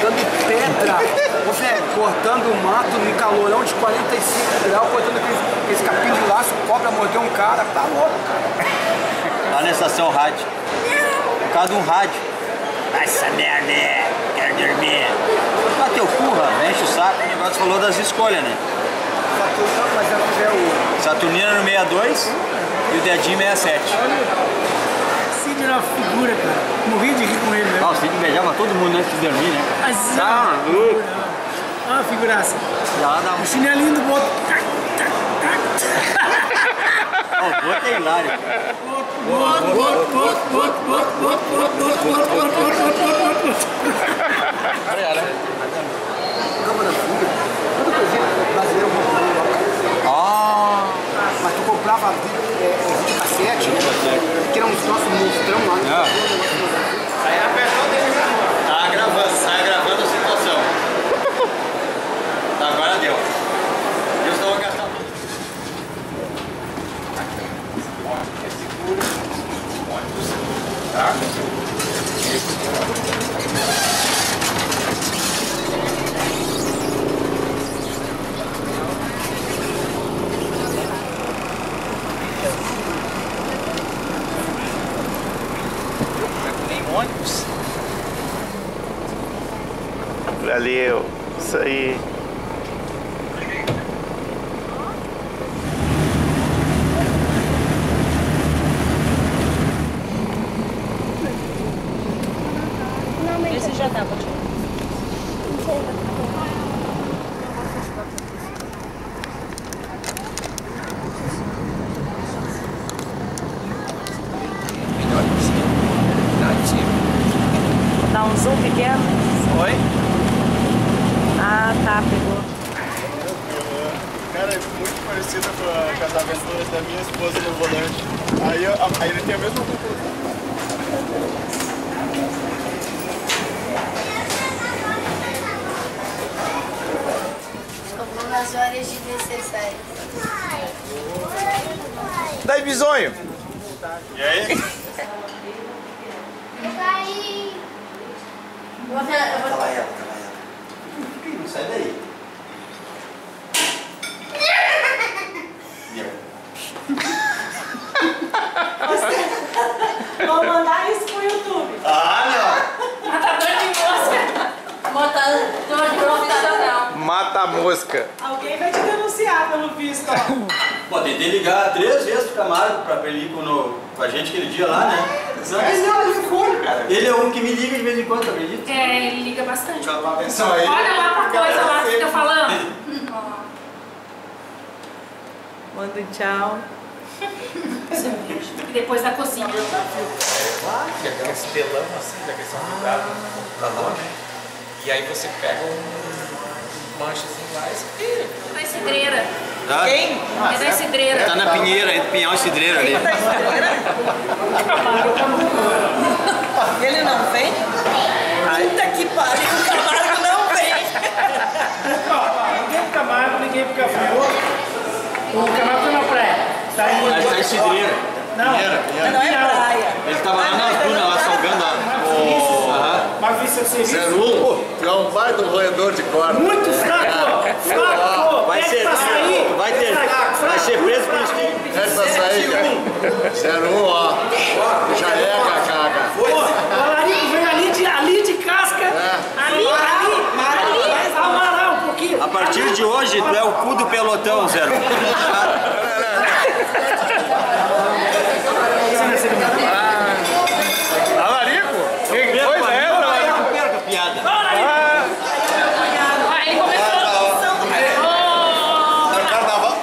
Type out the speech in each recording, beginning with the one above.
cortando pedra, ô velho, cortando mato no calorão de 45 graus, cortando aquele capim de laço, cobra mordeu um cara, tá louco, cara. Lá na estação rádio. Por causa de um rádio. Essa merda, quero dormir. Ah, teu curra, enche o saco. O negócio falou das escolhas, né? Saturnina no 62 e o Dedinho 67. Cid era uma figura, cara. Morri de rir com ele, né? Ah, o Cid beijava todo mundo antes de dormir, né? Tá louco. Olha uma figuraça. O chinelinho do boto. O boto é hilário. Mas tu comprava vídeo cassete, que era uns nossos monstrão lá, né? Aí a pessoa tá gravando a situação. Agora deu. Eu estou a gastar. Tá? Ônibus. Valeu, isso aí. Esse já dá, pode ir. Dá um zoom pequeno? Oi? Ah, tá, pegou. Cara, é muito parecida com as aventuras da minha esposa no volante. Aí ele tem a mesma conclusão. Algumas horas de necessário. Daí, bisonho! E aí? Não sai daí. Vou mandar isso pro YouTube. Ah, Matador de mosca. Matador de profissional. Mata a mosca. Alguém vai te denunciar pelo visto, ó. não. Pô, tentei ligar 3 vezes pro Camargo pra ele ir com a gente aquele dia lá, né? Ele foi, cara. Ele é um que me liga de vez em quando, acredita? É, ele liga bastante. Chama atenção aí. Olha lá pra coisa lá que fica falando. Manda um tchau. E depois da cozinha. Aqueles telão assim, daqueles são grudados no computador, né? E aí você pega um manchazinho lá e Da cidreira. Quem? É da cidreira. Tá na Pinheira, entre Pinhal e Cidreira ali. Ele não vem? Puta que pariu, o Camargo não vem! Ninguém pro Camargo, ninguém pro Cafriô. O Camargo tá na praia. Tá indo. Mas tá em Cidreira. Não, Mas não é praia. Ele tava lá nas dunas, lá salgando a... Mas vi seu serviço. 01, é um baita roedor de corda. Muito fraco! Fraco! Vai Pede ser, pra sair! vai ser preso por estilo. Pede pra sair, cara. 01, ó. Já é, cacaca. O Alarico veio ali de casca. Ali. Amaral um pouquinho. A partir de hoje, tu é o cu do pelotão, Zero. Alarico? Quem foi, né? Não perca a piada. Ele começou.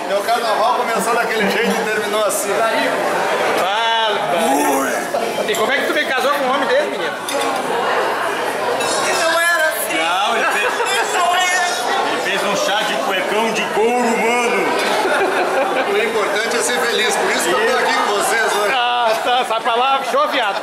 Meu carnaval começou daquele jeito e terminou assim. E como é que tu me casou com um homem desse, menino? Não era assim. Não, ele fez um chá de cuecão de couro, mano. O importante é ser feliz, por isso que eu tô aqui com vocês hoje. Ah, sai pra lá, show, viado.